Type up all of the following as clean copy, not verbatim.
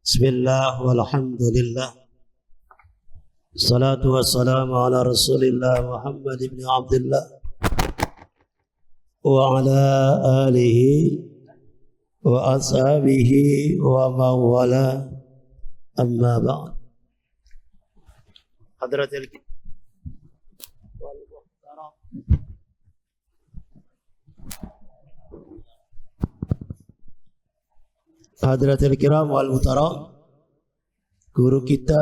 Bismillah walhamdulillah. Salatu wassalamu ala Rasulillah Muhammad ibn Abdullah wa ala alihi wa ashabihi wa mawala, amma ba'd. Hadratil Hadratil kiram wal muhtaram, guru kita,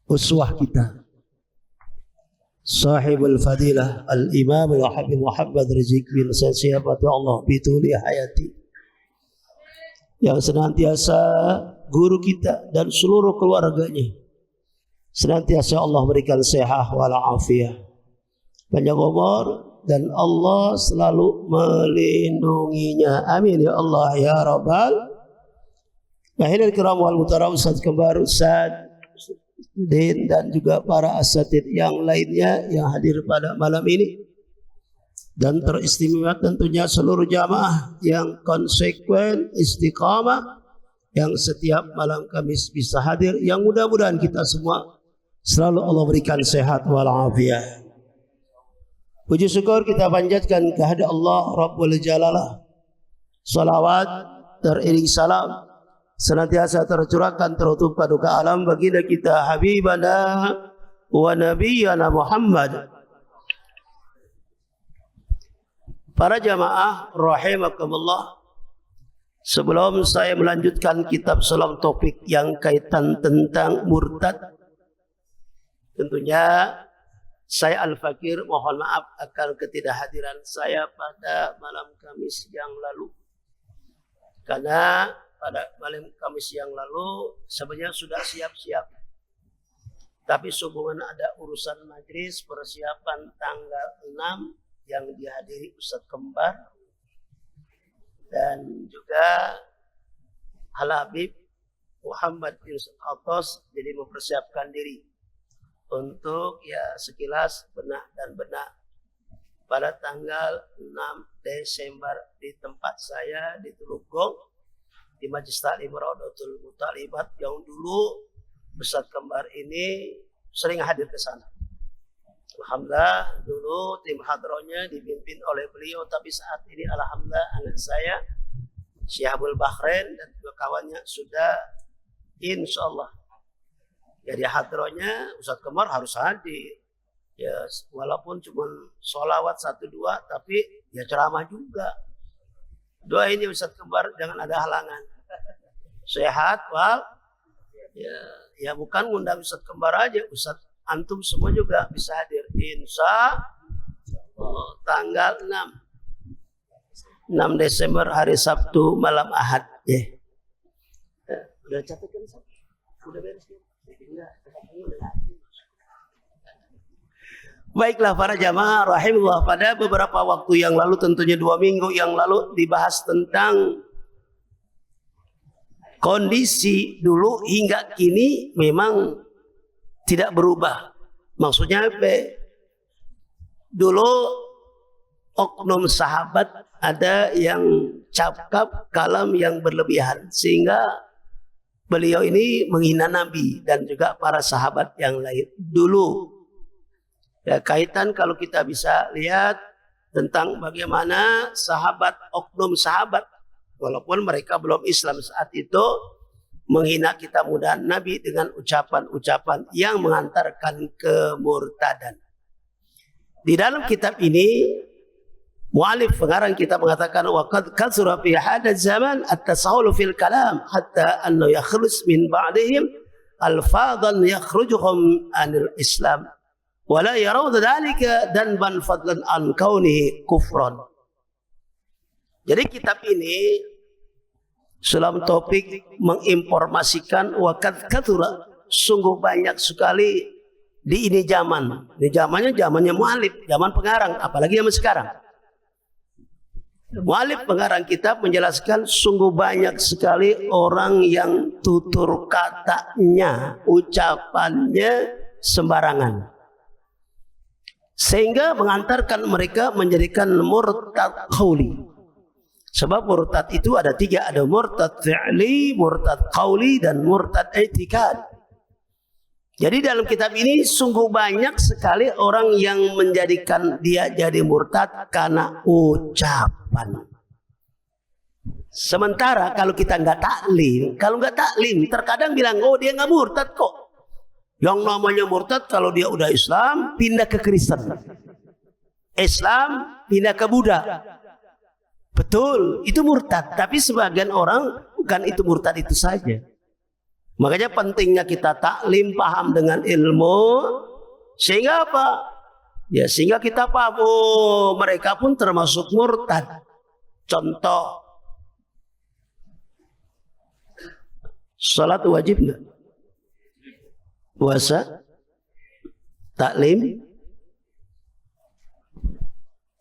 uswah kita, sahibul fadilah al-imam al-habib Muhammad Rizik bin Sayyid Allah bituli hayati, yang senantiasa guru kita dan seluruh keluarganya senantiasa Allah berikan sehat walafiat, panjang umur, dan Allah selalu melindunginya. Amin ya Allah ya Rabbal. Mahirul kiram wal muhtaram, Ustaz Kembar, Ustaz Din, dan juga para asatid yang lainnya yang hadir pada malam ini, dan teristimewa tentunya seluruh jamaah yang konsekuen istiqamah yang setiap malam Kamis bisa hadir, yang mudah-mudahan kita semua selalu Allah berikan sehat walafiat. Puji syukur kita panjatkan kehadirat Allah Rabbul Jalalah. Salawat teriring salam senantiasa tercurahkan terutup paduka alam baginda kita Habibana wa Nabiyana Muhammad. Para jamaah rahimakumullah, sebelum saya melanjutkan kitab salam topik yang kaitan tentang murtad, tentunya saya Al-Fakir mohon maaf akan ketidakhadiran saya pada malam Kamis yang lalu. Karena pada malam Kamis yang lalu sebenarnya sudah siap-siap, tapi sehubungan ada urusan majelis persiapan tanggal 6 yang dihadiri Ustaz Kembar dan juga Al-Habib Muhammad bin Atos, jadi mempersiapkan diri untuk ya sekilas benak dan benak pada tanggal 6 Desember di tempat saya di Tulunggong, di Majlis Taklim Raudatul Mutalibat, yang dulu Ustaz Kembar ini sering hadir ke sana. Alhamdulillah dulu tim hadronya dipimpin oleh beliau, tapi saat ini alhamdulillah anak saya Syihabul Bahrain dan juga kawannya sudah insyaallah jadi hadronya Ustaz Kembar harus hadir. Ya walaupun cuma sholawat 1-2, tapi ya ceramah juga. Doa ini Ustaz Kembar jangan ada halangan. Sehat wal. Ya bukan ngundang Ustaz Kembar aja, Ustaz antum semua juga bisa hadir. Insya Allah tanggal 6 Desember hari Sabtu malam Ahad. Udah catatkan Ustaz? Udah beres ya? Baiklah para jamaah rahimullah, pada beberapa waktu yang lalu, tentunya 2 minggu yang lalu, dibahas tentang kondisi dulu hingga kini memang tidak berubah. Maksudnya apa? Dulu oknum sahabat ada yang cakap kalam yang berlebihan sehingga beliau ini menghina Nabi dan juga para sahabat yang lain dulu. Ya, kaitan kalau kita bisa lihat tentang bagaimana sahabat, oknum sahabat, walaupun mereka belum Islam saat itu, menghina kitab muda Nabi dengan ucapan-ucapan yang mengantarkan kemurtadan. Di dalam kitab ini, mu'alif pengarang kita mengatakan wa qad katsura fi hadha zaman at-tasahul fil kalam hatta annahu yakhruj min ba'dihim alfadan yakhrujuhum anil Islam wa la yarawna dhalika danban fadlan an kaunihi kufran. Jadi kitab ini dalam topik menginformasikan wa qad katsura, sungguh banyak sekali di ini zaman. Di zamannya mu'alif, zaman pengarang, apalagi zaman sekarang. Mu'alif pengarang kitab menjelaskan sungguh banyak sekali orang yang tutur katanya, ucapannya sembarangan, sehingga mengantarkan mereka menjadikan murtad qauli, Sebab murtad itu ada 3, ada murtad fi'li, murtad qauli, dan murtad i'tikad. Jadi dalam kitab ini sungguh banyak sekali orang yang menjadikan dia jadi murtad karena ucapan. Sementara kalau kita nggak taklim, terkadang bilang, oh dia nggak murtad kok. Yang namanya murtad kalau dia udah Islam pindah ke Kristen, Islam pindah ke Buddha. Betul, itu murtad. Tapi sebagian orang bukan itu murtad itu saja. Makanya pentingnya kita taklim, paham dengan ilmu, sehingga apa? Ya sehingga kita paham, oh mereka pun termasuk murtad. Contoh, salat wajib enggak? Puasa, taklim.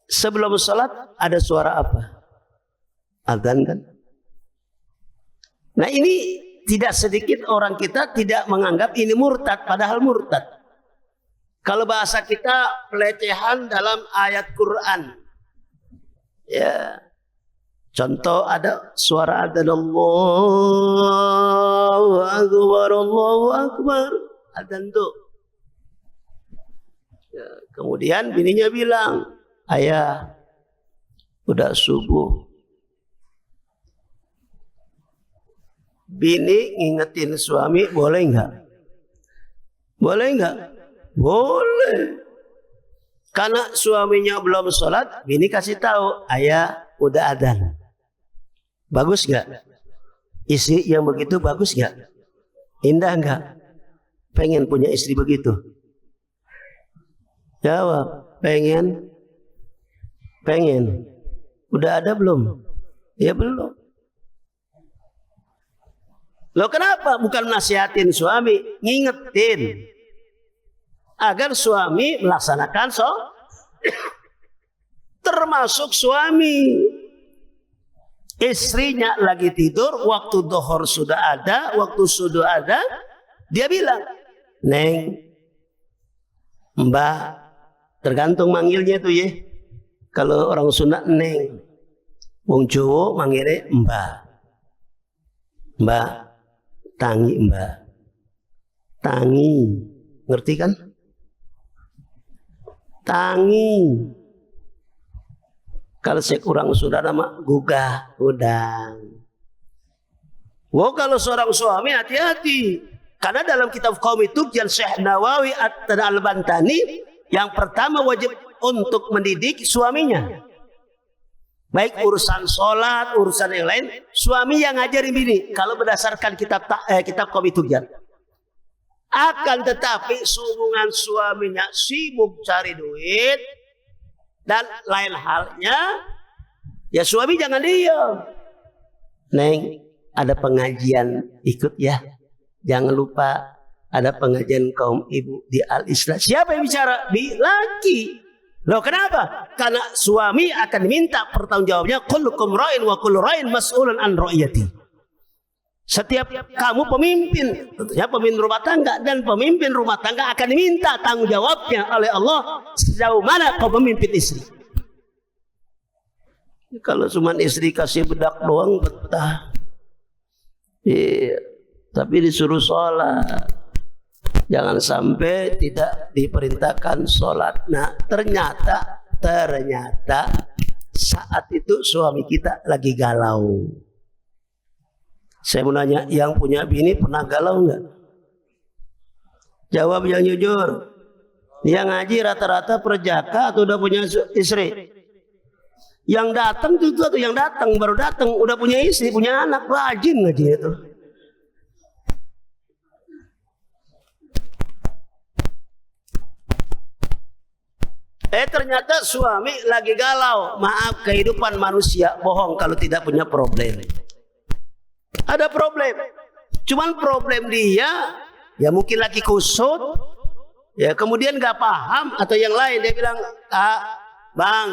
Sebelum salat ada suara apa? Adzan kan? Nah ini tidak sedikit orang kita tidak menganggap ini murtad, padahal murtad. Kalau bahasa kita pelecehan dalam ayat Quran. Ya. Contoh ada suara adzan, Allahu Akbar, Allahu Akbar. Adzan tuh. Ya, kemudian bininya bilang, ayah, udah subuh. Bini ngingetin suami boleh nggak? Boleh nggak? Boleh. Karena suaminya belum sholat, bini kasih tahu, ayah udah adzan. Bagus nggak? Istri yang begitu bagus nggak? Indah nggak? Pengen punya istri begitu? Jawab, pengen. Pengen. Udah ada belum? Ya belum. Loh kenapa? Bukan nasihatin suami, ngingetin agar suami melaksanakan termasuk suami. Istrinya lagi tidur, waktu duhur sudah ada, waktu subuh ada, dia bilang, Neng, Mbak, tergantung manggilnya tuh ya. Kalau orang Sunda Neng, wong Jawa manggilnya Mbak. Mbak, tangi Mbak. Tangi, ngerti kan? Tangi. Kalau saya kurang sudah nama gugah, udang. Wow, kalau seorang suami hati-hati. Karena dalam kitab Qaum itu Syekh Nawawi Al-Bantani, yang pertama wajib untuk mendidik suaminya. Baik urusan sholat, urusan yang lain, suami yang ngajarin bini. Kalau berdasarkan kitab Qaum itu akan tetapi hubungan suaminya sibuk cari duit dan lain halnya, ya suami jangan diam. Neng, ada pengajian ikut ya. Jangan lupa ada pengajian kaum ibu di Al-Islah. Siapa yang bicara? Laki. Loh kenapa? Karena suami akan diminta pertanggungjawabannya, kullukum ra'in wa kullu ra'in mas'ulun an ra'iyati. Setiap kamu pemimpin, tentunya pemimpin rumah tangga, dan pemimpin rumah tangga akan diminta tanggung jawabnya oleh Allah sejauh mana kau memimpin istri. Kalau cuma istri kasih bedak doang betah. Iya, tapi disuruh sholat. Jangan sampai tidak diperintahkan sholat. Nah ternyata saat itu suami kita lagi galau. Saya mau nanya, yang punya bini pernah galau nggak? Jawab yang jujur. Yang ngaji rata-rata perjaka atau udah punya istri? Yang datang itu atau yang datang baru datang udah punya istri, punya anak, rajin ngaji itu. Ternyata suami lagi galau. Maaf, kehidupan manusia bohong kalau tidak punya problem. Ada problem. Cuman problem dia, ya mungkin lagi kusut, ya kemudian gak paham atau yang lain. Dia bilang, bang,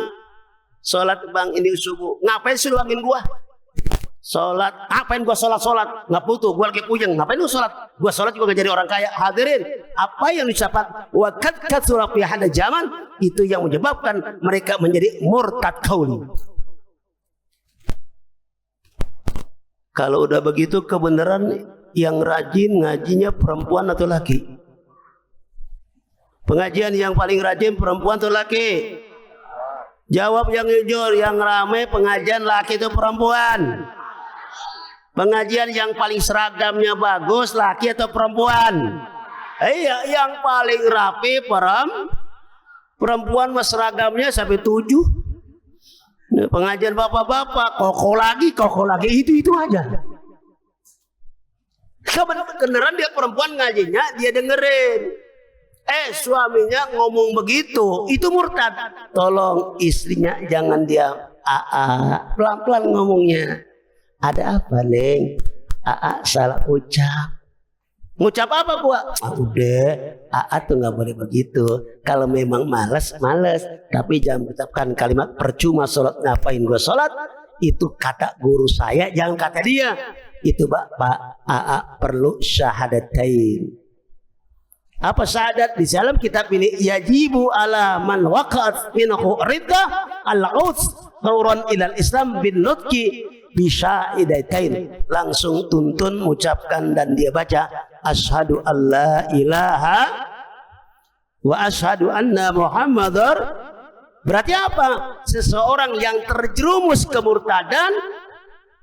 sholat bang ini subuh. Ngapain sih lu angin gua? Sholat, ngapain gua sholat? Nggak butuh, gua lagi puyeng. Ngapain lu sholat? Gua sholat juga gak jadi orang kaya. Hadirin, apa yang diucapkan wakat katsura fi hada zaman, itu yang menyebabkan mereka menjadi murtad qauli. Kalau udah begitu kebenaran yang rajin ngajinya perempuan atau laki? Pengajian yang paling rajin perempuan atau laki? Jawab yang jujur, yang ramai pengajian laki atau perempuan? Pengajian yang paling seragamnya bagus laki atau perempuan? Iya, yang paling rapi perempuan mas seragamnya sampai 7. Pengajian bapak-bapak koko lagi itu aja. Kebenaran dia perempuan ngajinya dia dengerin. Suaminya ngomong begitu, itu murtad. Tolong istrinya jangan dia pelan-pelan ngomongnya. Ada apa, Neng? Salah ucap. Ngucap apa gua? Udah, tuh nggak boleh begitu. Kalau memang malas, tapi jangan mengucapkan kalimat percuma sholat. Ngapain gua sholat? Itu kata guru saya, jangan kata dia. Itu Pak, perlu syahadatain. Apa syahadat? Di dalam kitab ini yajibu ala man waqa'at minhu ridda al-uds tauran ilal Islam bin nutqi bisyaidatain. Langsung tuntun mengucapkan dan dia baca asyhadu alla ilaha wa asyhadu anna muhammadar. Berarti apa? Seseorang yang terjerumus kemurtadan,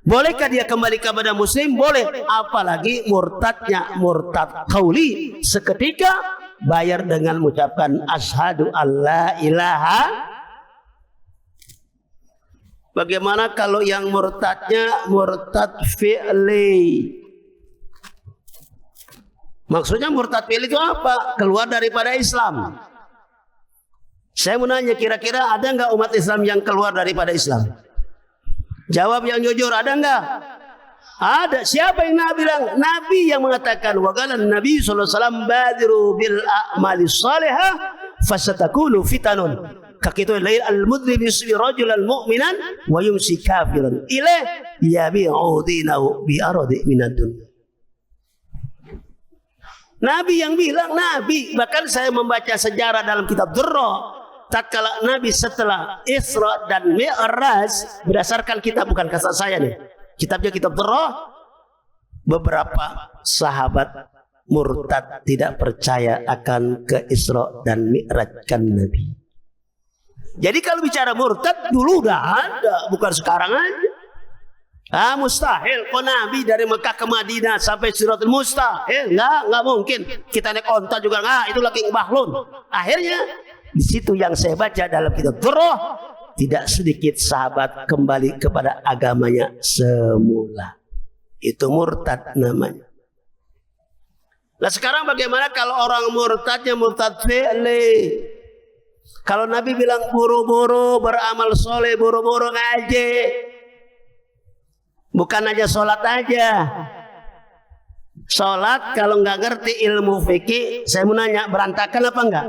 bolehkah dia kembali kepada muslim? Boleh. Apalagi murtadnya murtad qauli, seketika bayar dengan mengucapkan asyhadu alla ilaha. Bagaimana kalau yang murtadnya murtad fi'li? Maksudnya murtad fi'li itu apa? Keluar daripada Islam. Saya mau nanya, kira-kira ada nggak umat Islam yang keluar daripada Islam? Jawab yang jujur, ada nggak? Ada. Siapa yang Nabi bilang? Nabi yang mengatakan wa qala Nabi sallallahu alaihi wasallam badiru bil a'mali shalihah fasatakunu fitanun. Kakitu lail al-mudlim yusbi rajulan mu'minan wa yumsi kafiran ilaih yabi'u dinahu bi aradi minad dunya. Nabi yang bilang, Nabi. Bahkan saya membaca sejarah dalam kitab Durra, tatkala Nabi setelah Isra dan Mi'raj, berdasarkan kitab, bukan kata saya nih, kitabnya kitab Durra, beberapa sahabat murtad tidak percaya akan ke Isra dan Mi'rajkan Nabi. Jadi kalau bicara murtad dulu udah ada, bukan sekarang aja. Mustahil kok Nabi dari Mekah ke Madinah sampai Siratul mustahil, nggak mungkin. Kita naik onta juga nggak, itu lagi bahlun. Akhirnya di situ yang saya baca dalam kitab Durrah, tidak sedikit sahabat kembali kepada agamanya semula. Itu murtad namanya. Nah sekarang bagaimana kalau orang murtadnya murtad fi'li? Kalau Nabi bilang buru-buru beramal soleh, buru-buru ngaji, bukan aja sholat aja. Sholat kalau nggak ngerti ilmu fikih, saya mau nanya, berantakan apa enggak?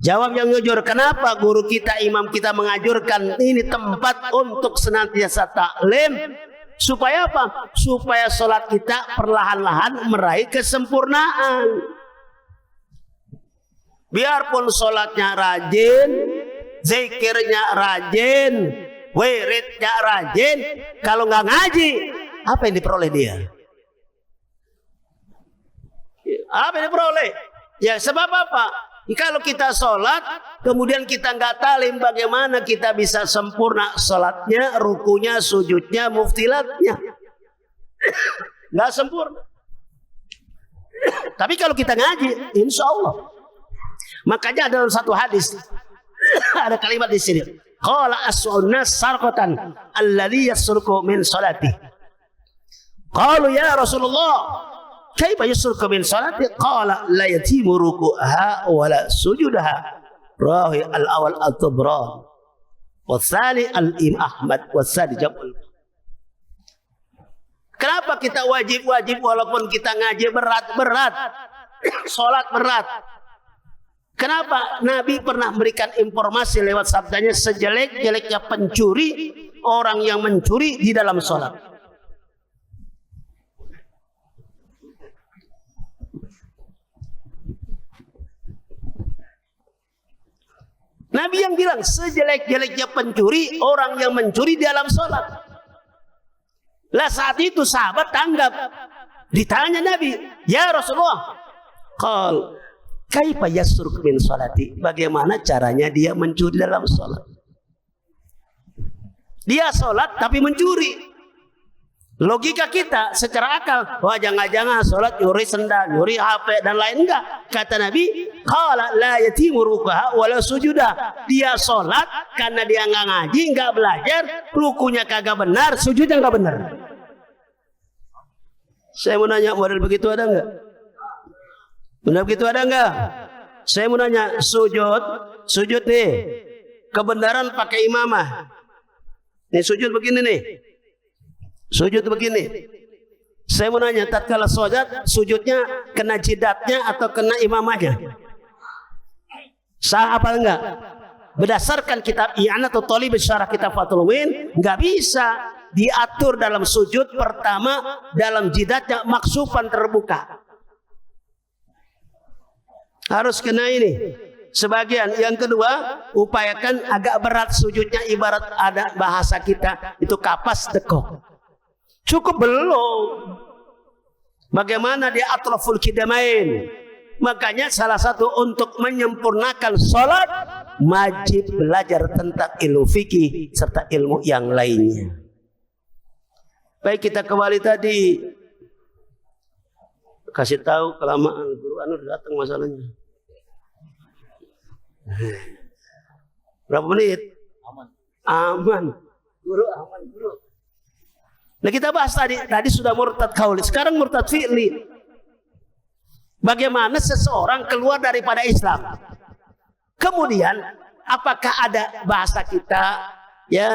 Jawab yang jujur. Kenapa guru kita, imam kita mengajurkan ini tempat untuk senantiasa taklim? Supaya apa? Supaya sholat kita perlahan-lahan meraih kesempurnaan. Biarpun sholatnya rajin, zikirnya rajin, wiridnya rajin, kalau nggak ngaji, apa yang diperoleh dia? Apa yang diperoleh? Ya sebab apa? Kalau kita sholat, kemudian kita nggak talim, bagaimana kita bisa sempurna sholatnya, rukunya, sujudnya, muftilatnya? Nggak sempurna. Tapi kalau kita ngaji, insya Allah. Makanya dalam satu hadis ada kalimat di sini. Qala as-sunnas sarqatan alladhi yasruku min salati. Qalu ya Rasulullah, kaifa yasruku min salati? Qala la yatimu ruku'aha wa la sujudaha. Rawi al-awwal at-Tabrani wa tsani al-Imam Ahmad wa tsani Jabal. Kenapa kita wajib walaupun kita ngaji berat, salat berat? Kenapa? Nabi pernah memberikan informasi lewat sabdanya, sejelek-jeleknya pencuri, orang yang mencuri di dalam sholat. Nabi yang bilang sejelek-jeleknya pencuri, orang yang mencuri di dalam sholat. Lah saat itu sahabat tanggap. Ditanya Nabi, ya Rasulullah, qal kaifa yasruk min salati? Bagaimana caranya dia mencuri dalam salat? Dia salat tapi mencuri. Logika kita secara akal, wah jangan-jangan salat nyuri sendal, nyuri HP dan lain. Enggak. Kata Nabi, qala la yatimu rukuha wala sujuda. Dia salat karena dia enggak ngaji, enggak belajar, rukunya kagak benar, sujudnya enggak benar. Saya mau nanya, model begitu ada enggak? Model begitu ada enggak? Saya mau nanya, sujud nih. Kebenaran pakai imamah. Nih sujud begini nih. Sujud begini. Saya mau nanya, tatkala sujudnya kena jidatnya atau kena imamahnya? Sah apa enggak? Berdasarkan kitab I'anatul Talib syarah kitab Fathul Muin, enggak bisa diatur dalam sujud pertama dalam jidatnya maksufan terbuka. Harus kena ini. Sebagian. Yang kedua, upayakan agak berat sujudnya, ibarat ada bahasa kita itu kapas dekok. Cukup belum? Bagaimana dia atraful kidamain? Makanya salah satu untuk menyempurnakan sholat, wajib belajar tentang ilmu fikih serta ilmu yang lainnya. Baik, kita kembali tadi. Kasih tahu kelamaan, guru anu datang masalahnya. Berapa menit? Aman. Guru aman, guru. Nah kita bahas tadi sudah murtad qauli, sekarang murtad fi'li. Bagaimana seseorang keluar daripada Islam? Kemudian apakah ada bahasa kita ya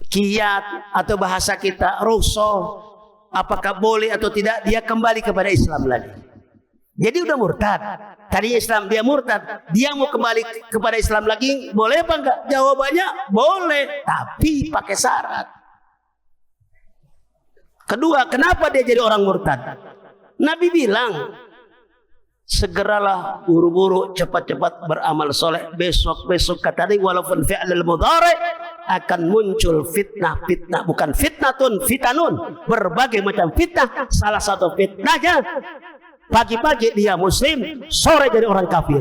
qiyat atau bahasa kita rusuh? Apakah boleh atau tidak dia kembali kepada Islam lagi? Jadi udah murtad. Tadi Islam dia murtad, dia mau kembali kepada Islam lagi, boleh apa enggak? Jawabannya boleh, tapi pakai syarat. Kedua, kenapa dia jadi orang murtad? Nabi bilang, segeralah buru-buru cepat-cepat beramal soleh. Besok-besok kata dia, walaupun fi'lil mudhari akan muncul fitnah, bukan fitnatun, fitanun, berbagai macam fitnah. Salah satu fitnahnya, pagi-pagi dia muslim, sore jadi orang kafir.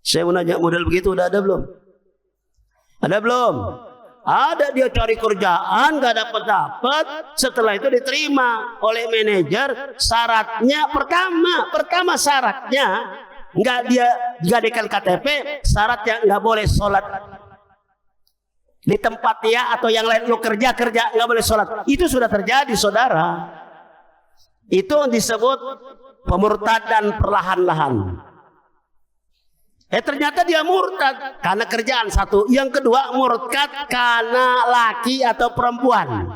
Saya mau nanya, model begitu udah ada belum? Ada belum? Ada, dia cari kerjaan gak dapat. Setelah itu diterima oleh manajer. Syaratnya pertama syaratnya nggak dia jadikan KTP. Syaratnya nggak boleh sholat di tempat dia atau yang lain. Lu kerja nggak boleh sholat. Itu sudah terjadi, saudara. Itu disebut pemurtadan perlahan-lahan. Ternyata dia murtad karena kerjaan satu. Yang kedua, murtad karena laki atau perempuan.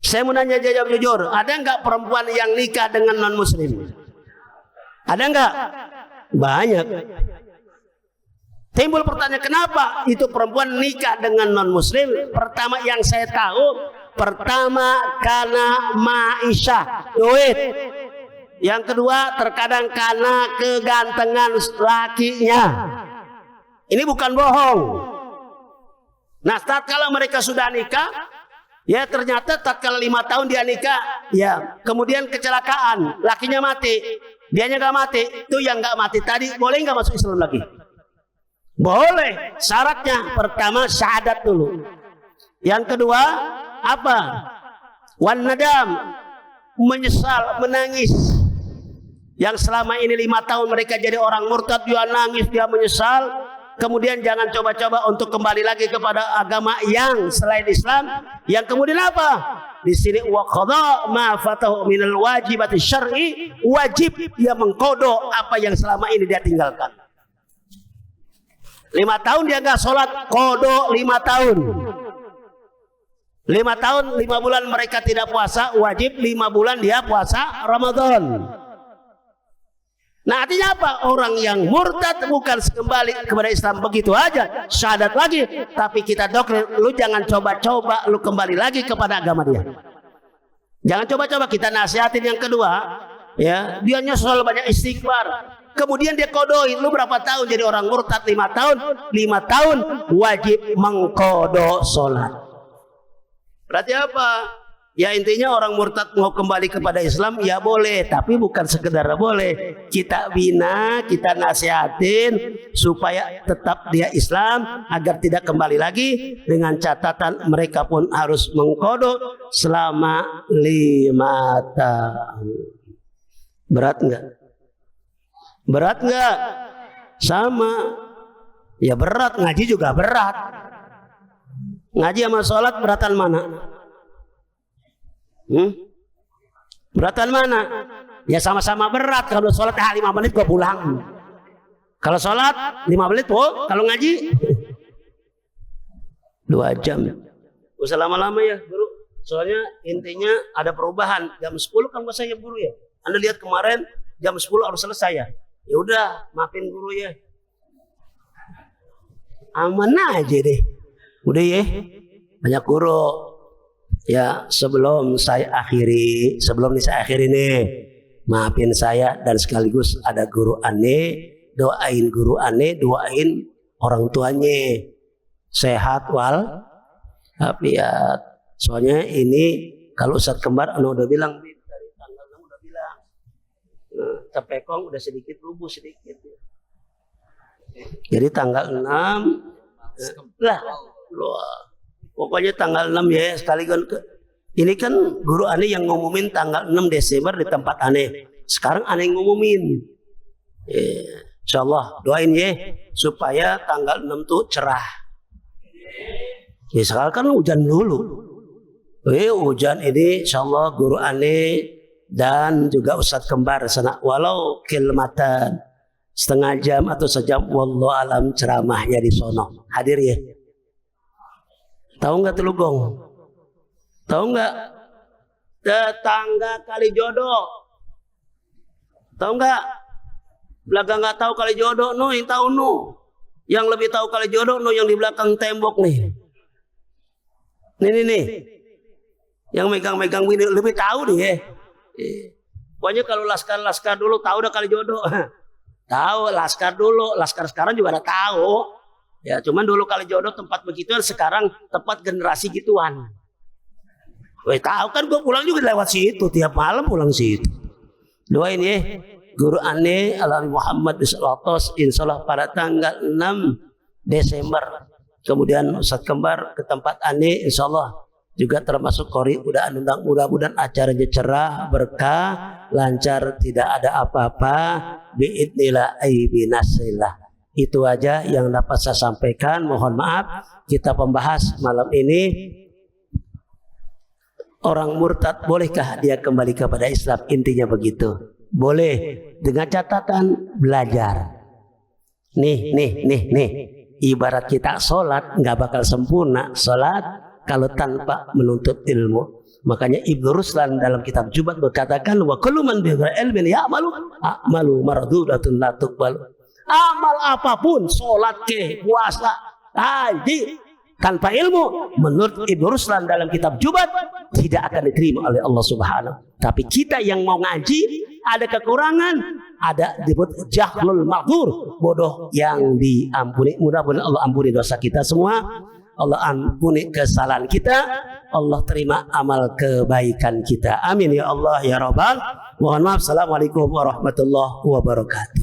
Saya mau nanya jujur, ada nggak perempuan yang nikah dengan non muslim? Ada nggak? Banyak. Timbul pertanyaan, kenapa itu perempuan nikah dengan non muslim? Pertama yang saya tahu, karena ma'isyah, duit. Yang kedua, terkadang karena kegantengan lakinya. Ini bukan bohong. Nah, tatkala mereka sudah nikah, ya ternyata tatkala 5 tahun dia nikah, ya kemudian kecelakaan, lakinya mati, dianya nggak mati. Itu yang nggak mati tadi boleh nggak masuk Islam lagi? Boleh. Syaratnya pertama syahadat dulu. Yang kedua apa? Wan nadam, menyesal, menangis. Yang selama ini 5 tahun mereka jadi orang murtad, dia nangis, dia menyesal. Kemudian jangan coba-coba untuk kembali lagi kepada agama yang selain Islam. Yang kemudian apa? Di sini wa qada ma fatahu minal wajibati syar'i, wajib dia mengkodok apa yang selama ini dia tinggalkan. 5 tahun dia nggak sholat, kodok 5 tahun. 5 tahun, 5 bulan mereka tidak puasa, wajib 5 bulan dia puasa Ramadan. Nah artinya apa? Orang yang murtad bukan kembali kepada Islam begitu aja, syahadat lagi, tapi kita doktrin, lu jangan coba-coba lu kembali lagi kepada agama dia. Jangan coba-coba, kita nasihatin. Yang kedua, ya dia nyesel, banyak istighfar. Kemudian dia kodoin, lu berapa tahun jadi orang murtad? 5 tahun. 5 tahun wajib mengkodok sholat. Berarti apa? Ya intinya orang murtad mau kembali kepada Islam ya boleh, tapi bukan sekedar boleh. Kita bina, kita nasihatin supaya tetap dia Islam agar tidak kembali lagi, dengan catatan mereka pun harus mengkodok selama 5 tahun. Berat enggak? Berat enggak? Sama. Ya berat, ngaji juga berat. Ngaji sama sholat beratan mana? Beratan mana? Ya sama-sama berat. Kalau sholat 5 menit gua pulang. Kalau sholat 5 menit, kalau ngaji 2 jam. Usah lama-lama ya guru. Soalnya intinya ada perubahan. Jam 10 kan bahasanya guru ya. Anda lihat kemarin jam 10 harus selesai ya. Ya udah, maafin guru ya. Aman aja deh. Udah ya. Banyak guru. Ya, sebelum saya akhiri nih, maafin saya dan sekaligus ada guru aneh, doain guru aneh, doain orang tuanya sehat walafiat. Soalnya ini kalau Ustadz Kembar udah bilang dari tanggal 6 udah bilang, Tepekong udah sedikit rubuh sedikit. Jadi tanggal 6 lah. Pokoknya tanggal 6 ya sekaligus. Ini kan guru aneh yang ngumumin tanggal 6 Desember di tempat aneh. Sekarang aneh ngumumin. Insyaallah doain ya supaya tanggal 6 tuh cerah. Ya sekarang kan hujan dulu. Hujan ini insyaallah guru aneh dan juga Ustadz Kembar sana walau kilmatan setengah jam atau sejam wallahu alam ceramahnya di sono. Hadir ya. Tahu nggak Telugong? Tahu nggak? Tetangga Kalijodo. Tahu nggak? Belakang nggak tahu Kalijodo, no yang tahu no. Yang lebih tahu Kalijodo no yang di belakang tembok nih. Nih. Yang megang-megang ini lebih tahu nih ya. Pokoknya kalau laskar dulu tahu dah Kalijodo. Tahu laskar dulu, laskar sekarang juga ada tahu. Ya, cuman dulu Kalijodo tempat begituan, sekarang tempat generasi gituan. Tahu kan gue pulang juga lewat situ, tiap malam pulang situ. Doain ya, guru aneh Alami Muhammad Bisalatos, insyaallah pada tanggal 6 Desember. Kemudian Ustadz Kembar ke tempat aneh, insyaallah juga termasuk kori udah undang, mudah-mudahan acaranya cerah, berkah, lancar, tidak ada apa-apa. Biidznillah aibinasillah. Itu aja yang dapat saya sampaikan. Mohon maaf kita membahas malam ini orang murtad bolehkah dia kembali kepada Islam, intinya begitu. Boleh dengan catatan belajar. Nih. Ibarat kita sholat nggak bakal sempurna sholat kalau tanpa menuntut ilmu. Makanya Ibnu Ruslan dalam kitab Jubat berkatakan wa kullu man bi ghairi ilmin ya'malu mardudatun la tuqbal. Amal apapun, sholat ke, puasa, haji, tanpa ilmu, menurut Ibnu Ruslan dalam kitab Jubat tidak akan diterima oleh Allah Subhanahu. Tapi kita yang mau ngaji ada kekurangan, ada disebut jahlul maghfur, bodoh yang diampuni. Mudah-mudahan Allah ampuni dosa kita semua, Allah ampuni kesalahan kita, Allah terima amal kebaikan kita. Amin ya Allah ya Rabbal. Mohon maaf. Assalamualaikum warahmatullahi wabarakatuh.